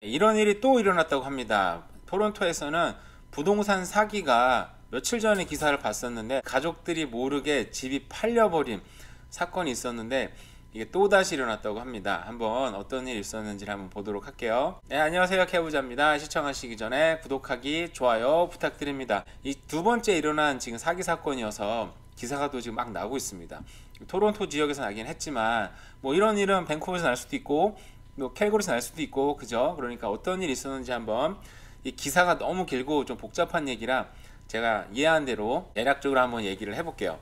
이런 일이 또 일어났다고 합니다. 토론토에서는 부동산 사기가 며칠 전에 기사를 봤었는데 가족들이 모르게 집이 팔려버린 사건이 있었는데 이게 또다시 일어났다고 합니다. 한번 어떤 일이 있었는지를 한번 보도록 할게요. 네, 안녕하세요. 케부자입니다. 시청하시기 전에 구독하기, 좋아요 부탁드립니다. 이 두 번째 일어난 지금 사기 사건이어서 기사가 또 지금 막 나오고 있습니다. 토론토 지역에서 나긴 했지만 뭐 이런 일은 밴쿠버에서 날 수도 있고 뭐 캘거리에서 날 수도 있고 그죠? 그러니까 어떤 일이 있었는지 한번, 이 기사가 너무 길고 좀 복잡한 얘기라 제가 이해한 대로 대략적으로 한번 얘기를 해볼게요.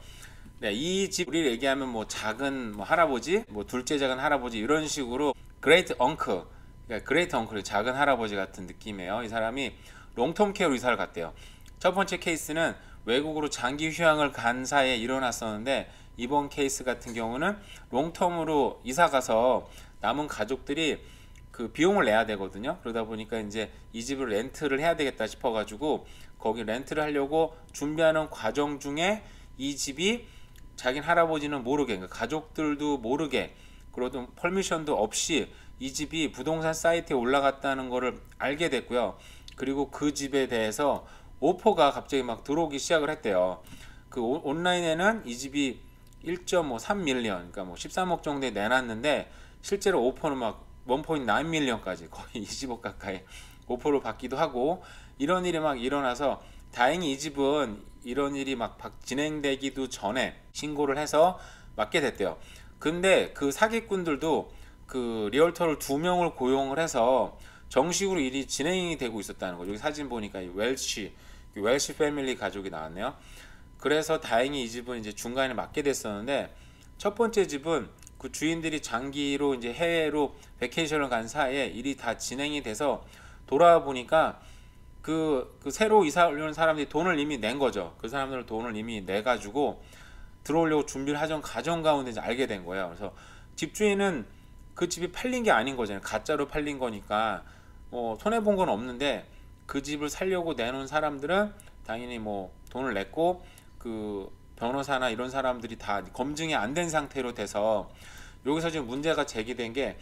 네, 이 집 우리 얘기하면 뭐 작은 뭐 할아버지, 뭐 둘째 작은 할아버지 이런 식으로 그레이트 엉클, 그러니까 그레이트 엉클 작은 할아버지 같은 느낌이에요. 이 사람이 롱텀 케어로 이사를 갔대요. 첫 번째 케이스는 외국으로 장기 휴양을 간 사이에 일어났었는데, 이번 케이스 같은 경우는 롱텀으로 이사 가서 남은 가족들이 그 비용을 내야 되거든요. 그러다 보니까 이제 이 집을 렌트를 해야 되겠다 싶어 가지고 거기 렌트를 하려고 준비하는 과정 중에 이 집이 자긴 할아버지는 모르게, 그러니까 가족들도 모르게, 그리고 퍼미션도 없이 이 집이 부동산 사이트에 올라갔다는 거를 알게 됐고요. 그리고 그 집에 대해서 오퍼가 갑자기 막 들어오기 시작을 했대요. 그 온라인에는 이 집이 1.3 밀리언, 그러니까 뭐 13억 정도에 내놨는데 실제로 오퍼는 막 1.9 밀리언까지 거의 20억 가까이 오퍼를 받기도 하고, 이런 일이 막 일어나서 다행히 이 집은 이런 일이 막 진행되기도 전에 신고를 해서 맡게 됐대요. 근데 그 사기꾼들도 그 리얼터를 2명을 고용을 해서 정식으로 일이 진행이 되고 있었다는 거죠. 여기 사진 보니까 이 웰시 패밀리 가족이 나왔네요. 그래서 다행히 이 집은 이제 중간에 맡게 됐었는데, 첫 번째 집은 그 주인들이 장기로 이제 해외로 베케이션을 간 사이에 일이 다 진행이 돼서 돌아와 보니까 그 새로 이사 오려는 사람들이 돈을 이미 낸 거죠. 그 사람들 돈을 이미 내 가지고 들어오려고 준비를 하던 과정 가운데 이제 알게 된 거예요. 그래서 집주인은 그 집이 팔린 게 아닌 거잖아요. 가짜로 팔린 거니까 뭐 손해 본 건 없는데, 그 집을 살려고 내놓은 사람들은 당연히 뭐 돈을 냈고, 그 변호사나 이런 사람들이 다 검증이 안 된 상태로 돼서 여기서 지금 문제가 제기된 게,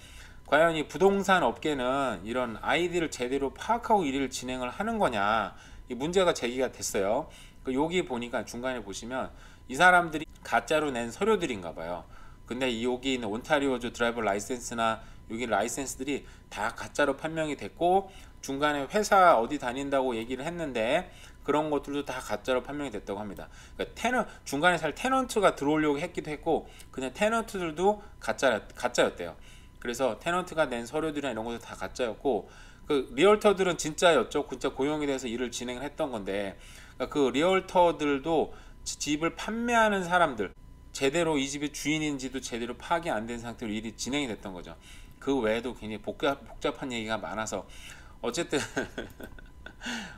과연 이 부동산 업계는 이런 아이디를 제대로 파악하고 일을 진행을 하는 거냐, 이 문제가 제기가 됐어요. 여기 보니까 중간에 보시면 이 사람들이 가짜로 낸 서류들인가 봐요. 근데 여기 있는 온타리오주 드라이버 라이센스나 여기 라이센스들이 다 가짜로 판명이 됐고, 중간에 회사 어디 다닌다고 얘기를 했는데 그런 것들도 다 가짜로 판명이 됐다고 합니다. 그러니까 중간에 살 테넌트가 들어오려고 했기도 했고, 그냥 테넌트들도 가짜였대요. 그래서 테넌트가 낸 서류들이나 이런 것도 다 가짜였고, 그 리얼터들은 진짜였죠. 진짜 고용이 돼서 일을 진행을 했던 건데, 그러니까 그 리얼터들도 집을 판매하는 사람들, 제대로 이 집의 주인인지도 제대로 파악이 안 된 상태로 일이 진행이 됐던 거죠. 그 외에도 굉장히 복잡한 얘기가 많아서 어쨌든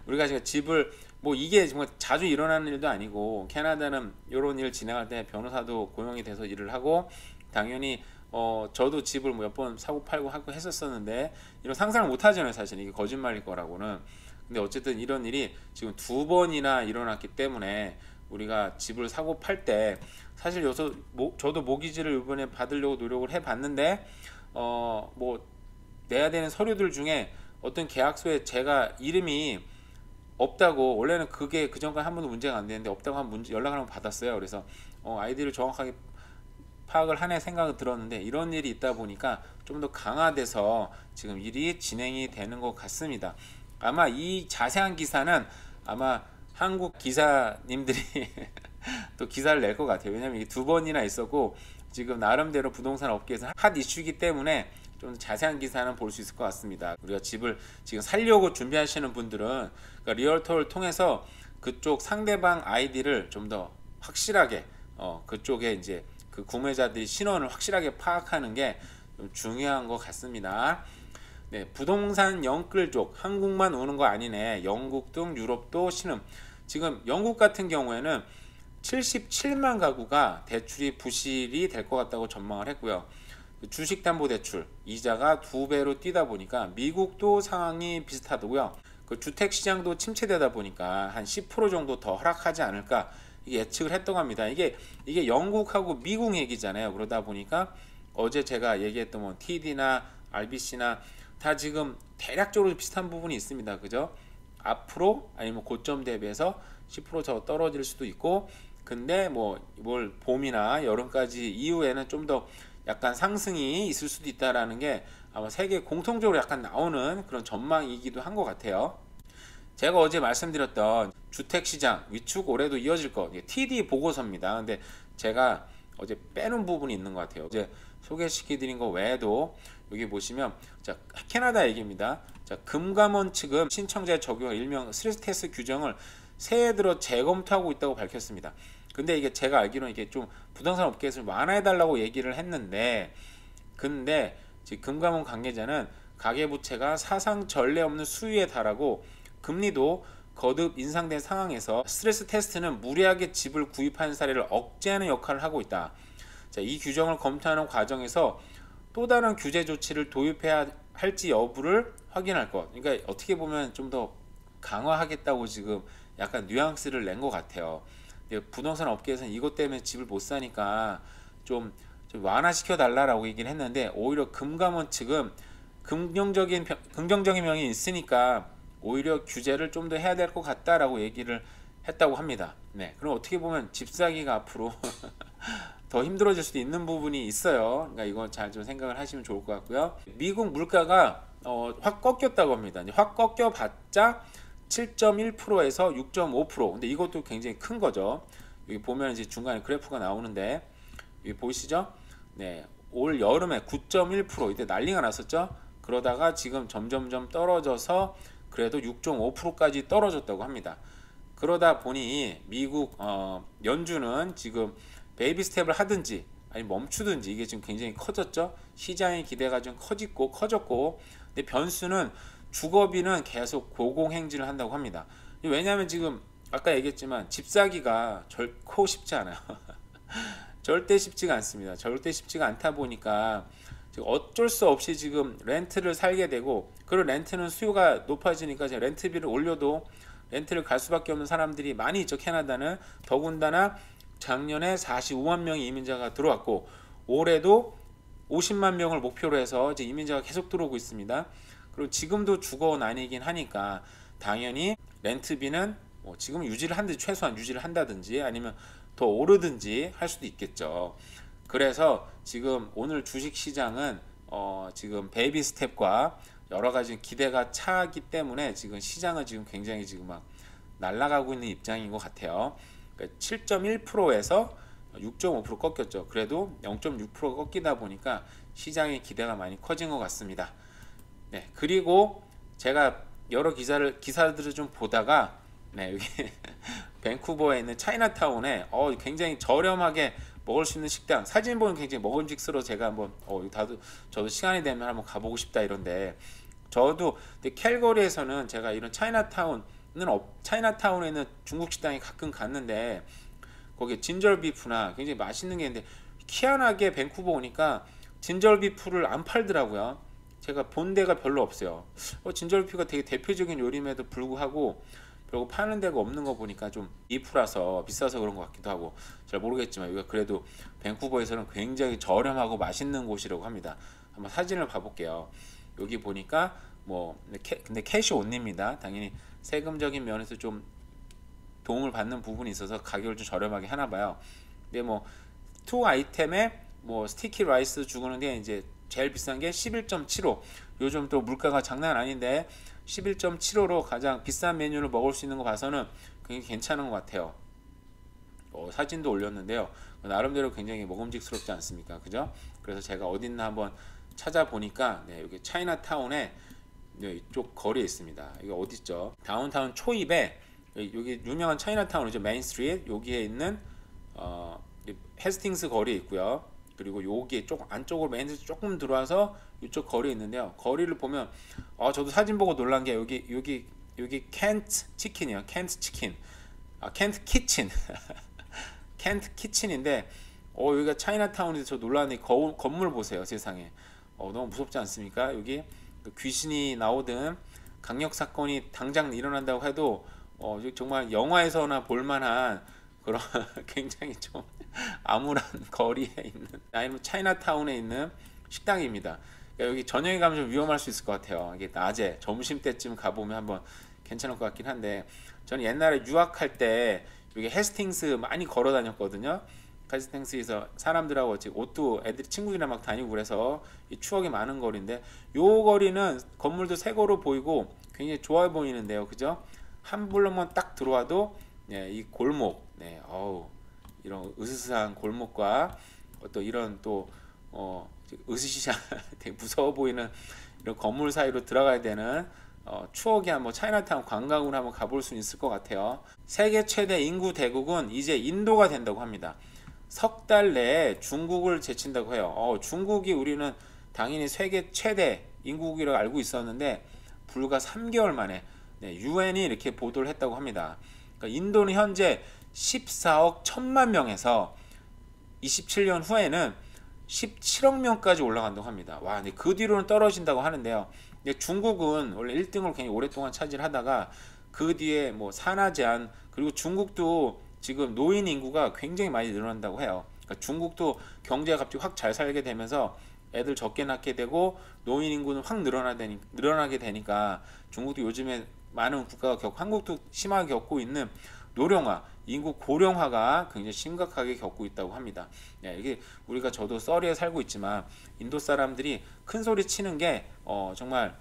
우리가 지금 집을, 뭐 이게 정말 자주 일어나는 일도 아니고, 캐나다는 이런 일 진행할 때 변호사도 고용이 돼서 일을 하고, 당연히 저도 집을 뭐 몇 번 사고 팔고 하고 했었었는데 이런 상상을 못 하잖아요. 사실 이게 거짓말일 거라고는. 근데 어쨌든 이런 일이 지금 2번이나 일어났기 때문에 우리가 집을 사고 팔 때, 사실 저도 모기지를 이번에 받으려고 노력을 해봤는데 뭐 내야 되는 서류들 중에 어떤 계약서에 제가 이름이 없다고, 원래는 그게 그전까지 한 번도 문제가 안 되는데 없다고 연락을 한번 받았어요. 그래서 아이디를 정확하게 파악을 하네 생각은 들었는데, 이런 일이 있다 보니까 좀 더 강화돼서 지금 일이 진행이 되는 것 같습니다. 아마 이 자세한 기사는 아마 한국 기사님들이 또 기사를 낼 것 같아요. 왜냐면 이게 2번이나 있었고, 지금 나름대로 부동산 업계에서 핫 이슈이기 때문에 좀 자세한 기사는 볼 수 있을 것 같습니다. 우리가 집을 지금 살려고 준비하시는 분들은, 그러니까 리얼터를 통해서 그쪽 상대방 아이디를 좀 더 확실하게 그쪽에 이제 그 구매자들이 신원을 확실하게 파악하는 게 좀 중요한 것 같습니다. 네, 부동산 영끌족, 한국만 오는 거 아니네. 영국 등 유럽도 신음. 지금 영국 같은 경우에는 77만 가구가 대출이 부실이 될 것 같다고 전망을 했고요. 주식담보대출 이자가 2배로 뛰다 보니까 미국도 상황이 비슷하더고요. 그 주택시장도 침체되다 보니까 한 10% 정도 더 하락하지 않을까, 이게 예측을 했다고 합니다. 이게 영국하고 미국 얘기잖아요. 그러다 보니까 어제 제가 얘기했던 뭐 TD나 RBC나 다 지금 대략적으로 비슷한 부분이 있습니다. 그죠? 앞으로 아니면 고점 대비해서 10% 떨어질 수도 있고, 근데 뭐 뭘 봄이나 여름까지 이후에는 좀 더 약간 상승이 있을 수도 있다라는 게 아마 세계 공통적으로 약간 나오는 그런 전망이기도 한 것 같아요. 제가 어제 말씀드렸던 주택시장 위축 올해도 이어질 거, TD 보고서입니다. 근데 제가 어제 빼놓은 부분이 있는 것 같아요. 어제 소개시켜드린 거 외에도 여기 보시면, 자, 캐나다 얘기입니다. 자, 금감원 측은 신청자의 적용 일명 스트레스 규정을 새해 들어 재검토하고 있다고 밝혔습니다. 근데 이게 제가 알기로는 이게 좀 부동산 업계에서 완화해달라고 얘기를 했는데, 근데 지금 금감원 관계자는 가계부채가 사상 전례 없는 수위에 달하고 금리도 거듭 인상된 상황에서 스트레스 테스트는 무리하게 집을 구입하는 사례를 억제하는 역할을 하고 있다. 자, 이 규정을 검토하는 과정에서 또 다른 규제 조치를 도입해야 할지 여부를 확인할 것. 그러니까 어떻게 보면 좀 더 강화하겠다고 지금 약간 뉘앙스를 낸 것 같아요. 부동산 업계에서는 이것 때문에 집을 못 사니까 좀 완화시켜 달라라고 얘기를 했는데, 오히려 금감원 측은 긍정적인 면이 있으니까 오히려 규제를 좀 더 해야 될 것 같다라고 얘기를 했다고 합니다. 네, 그럼 어떻게 보면 집 사기가 앞으로 더 힘들어질 수도 있는 부분이 있어요. 그러니까 이건 잘 좀 생각을 하시면 좋을 것 같고요. 미국 물가가 확 꺾였다고 합니다. 확 꺾여봤자 7.1%에서 6.5%. 근데 이것도 굉장히 큰 거죠. 여기 보면 이제 중간에 그래프가 나오는데, 여기 보이시죠? 네, 올 여름에 9.1% 이때 난리가 났었죠. 그러다가 지금 점점점 떨어져서 그래도 6.5%까지 떨어졌다고 합니다. 그러다 보니 미국 연준은 지금 베이비 스텝을 하든지 아니 멈추든지, 이게 지금 굉장히 커졌죠. 시장의 기대가 좀 커졌고, 근데 변수는 주거비는 계속 고공행진을 한다고 합니다. 왜냐하면 지금 아까 얘기했지만 집 사기가 결코 쉽지 않아요. 절대 쉽지가 않습니다. 절대 쉽지가 않다 보니까 지금 어쩔 수 없이 지금 렌트를 살게 되고, 그리고 렌트는 수요가 높아지니까 이제 렌트비를 올려도 렌트를 갈 수밖에 없는 사람들이 많이 있죠. 캐나다는 더군다나 작년에 45만 명의 이민자가 들어왔고, 올해도 50만 명을 목표로 해서 이제 이민자가 계속 들어오고 있습니다. 그리고 지금도 주거 난이긴 하니까 당연히 렌트비는 지금 최소한 유지를 한다든지 아니면 더 오르든지 할 수도 있겠죠. 그래서 지금 오늘 주식 시장은 지금 베이비 스텝과 여러 가지 기대가 차기 때문에 지금 시장은 지금 굉장히 지금 막 날아가고 있는 입장인 것 같아요. 그러니까 7.1%에서 6.5% 꺾였죠. 그래도 0.6%가 꺾이다 보니까 시장의 기대가 많이 커진 것 같습니다. 네, 그리고 제가 여러 기사들을 좀 보다가, 네, 여기 밴쿠버에 있는 차이나타운에 굉장히 저렴하게 먹을 수 있는 식당, 사진 보면 굉장히 먹음직스러워. 제가 한번 저도 시간이 되면 한번 가보고 싶다 이런데, 저도 근데 캘거리에서는 제가 이런 차이나타운에 있는 중국 식당에 가끔 갔는데 거기에 진절비프나 굉장히 맛있는 게 있는데, 희한하게 밴쿠버 오니까 진절비프를 안 팔더라고요. 제가 본 데가 별로 없어요. 진절비프가 되게 대표적인 요리임에도 불구하고 별로 파는 데가 없는 거 보니까 좀 비프라서 비싸서 그런 것 같기도 하고, 잘 모르겠지만 여기가 그래도 밴쿠버에서는 굉장히 저렴하고 맛있는 곳이라고 합니다. 한번 사진을 봐볼게요. 여기 보니까 근데 캐시 온리입니다. 당연히 세금적인 면에서 좀 도움을 받는 부분이 있어서 가격을 좀 저렴하게 하나 봐요. 근데 투 아이템에 스티키 라이스 주는데 이제 제일 비싼 게 11.75. 요즘 또 물가가 장난 아닌데 11.75로 가장 비싼 메뉴를 먹을 수 있는 거 봐서는 굉장히 괜찮은 것 같아요. 사진도 올렸는데요. 나름대로 굉장히 먹음직스럽지 않습니까? 그죠? 그래서 제가 어딨나 한번 찾아보니까, 네, 여기 차이나타운에, 네, 이쪽 거리에 있습니다. 이게 어딨죠? 다운타운 초입에 여기 유명한 차이나타운이죠. 메인 스트리트. 여기에 있는 헤스팅스 거리에 있고요. 그리고 여기 안쪽으로 메인 스트리트 조금 들어와서 이쪽 거리에 있는데요. 거리를 보면 저도 사진 보고 놀란 게 여기 켄트 치킨이요. 켄트 치킨. 켄트 키친. 켄트 키친인데 여기가 차이나타운에서 저 놀랐는데 건물 보세요. 세상에. 너무 무섭지 않습니까? 여기 귀신이 나오든 강력 사건이 당장 일어난다고 해도 정말 영화에서나 볼만한 그런 굉장히 좀 암울한 거리에 있는, 아니면 차이나타운에 있는 식당입니다. 그러니까 여기 저녁에 가면 좀 위험할 수 있을 것 같아요. 이게 낮에 점심 때쯤 가보면 한번 괜찮을 것 같긴 한데, 저는 옛날에 유학할 때 여기 헤스팅스 많이 걸어 다녔거든요. 헤스팅스에서 사람들하고 옷도 애들이 친구들이랑 막 다니고 그래서 이 추억이 많은 거리인데, 요 거리는 건물도 새 거로 보이고 굉장히 좋아 보이는데요, 그죠? 한 블록만 딱 들어와도 네, 이 골목, 네, 어우, 이런 으스스한 골목과 또 이런 또 으스시한 되게 무서워 보이는 이런 건물 사이로 들어가야 되는 추억이 한번 차이나타운 관광으로 한번 가볼 수 있을 것 같아요. 세계 최대 인구 대국은 이제 인도가 된다고 합니다. 석 달 내에 중국을 제친다고 해요. 중국이 우리는 당연히 세계 최대 인구국이라고 알고 있었는데 불과 3개월 만에 유엔이 이렇게 보도를 했다고 합니다. 그러니까 인도는 현재 14억 1천만 명에서 27년 후에는 17억 명까지 올라간다고 합니다. 와, 근데 그 뒤로는 떨어진다고 하는데요. 근데 중국은 원래 1등을 굉장히 오랫동안 차지하다가 그 뒤에 뭐 산화 제한, 그리고 중국도 지금 노인 인구가 굉장히 많이 늘어난다고 해요. 그러니까 중국도 경제가 갑자기 확 잘 살게 되면서 애들 적게 낳게 되고 노인 인구는 확 늘어나게 되니까 중국도 요즘에 많은 국가가 한국도 심하게 겪고 있는 노령화, 인구 고령화가 굉장히 심각하게 겪고 있다고 합니다. 이게 우리가 저도 서리에 살고 있지만 인도 사람들이 큰 소리 치는 게 정말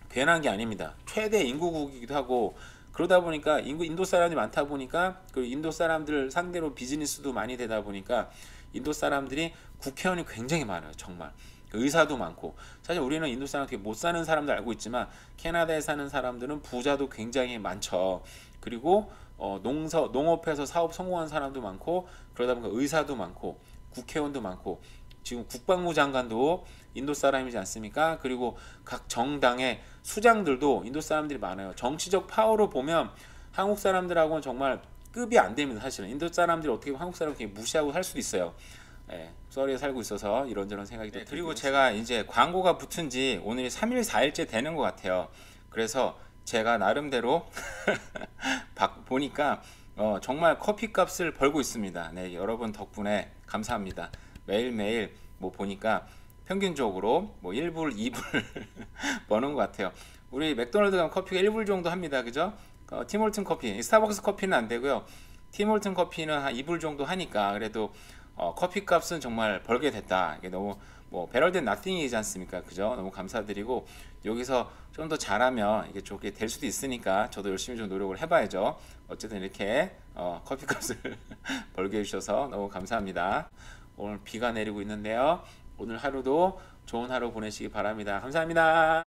괜한 게 아닙니다. 최대 인구국이기도 하고 그러다 보니까 인도 사람이 많다 보니까 그 인도 사람들 상대로 비즈니스도 많이 되다 보니까 인도 사람들이 국회의원이 굉장히 많아요. 정말 의사도 많고, 사실 우리는 인도 사람 되게 못 사는 사람들 알고 있지만 캐나다에 사는 사람들은 부자도 굉장히 많죠. 그리고 농업해서 사업 성공한 사람도 많고, 그러다 보니까 의사도 많고 국회의원도 많고, 지금 국방부 장관도 인도 사람이지 않습니까? 그리고 각 정당의 수장들도 인도 사람들이 많아요. 정치적 파워로 보면 한국 사람들하고는 정말 급이 안 됩니다. 사실은 인도 사람들이 어떻게 보면 한국 사람을 되게 무시하고 살 수도 있어요. 서울에 살고 있어서 이런저런 생각이 들고, 그리고 제가 이제 광고가 붙은 지 오늘이 3일 4일째 되는 것 같아요. 그래서 제가 나름대로 보니까 정말 커피값을 벌고 있습니다. 네, 여러분 덕분에 감사합니다. 매일매일 뭐 보니까 평균적으로 뭐 1불, 2불 버는 것 같아요. 우리 맥도날드 가면 커피가 1불 정도 합니다. 그죠? 팀홀튼 커피, 스타벅스 커피는 안 되고요. 팀홀튼 커피는 한 2불 정도 하니까 그래도 커피 값은 정말 벌게 됐다. 이게 너무 뭐 베럴된 나띵이지 않습니까? 그죠? 너무 감사드리고, 여기서 좀 더 잘하면 이게 좋게 될 수도 있으니까 저도 열심히 좀 노력을 해봐야죠. 어쨌든 이렇게 커피 값을 벌게 해주셔서 너무 감사합니다. 오늘 비가 내리고 있는데요. 오늘 하루도 좋은 하루 보내시기 바랍니다. 감사합니다.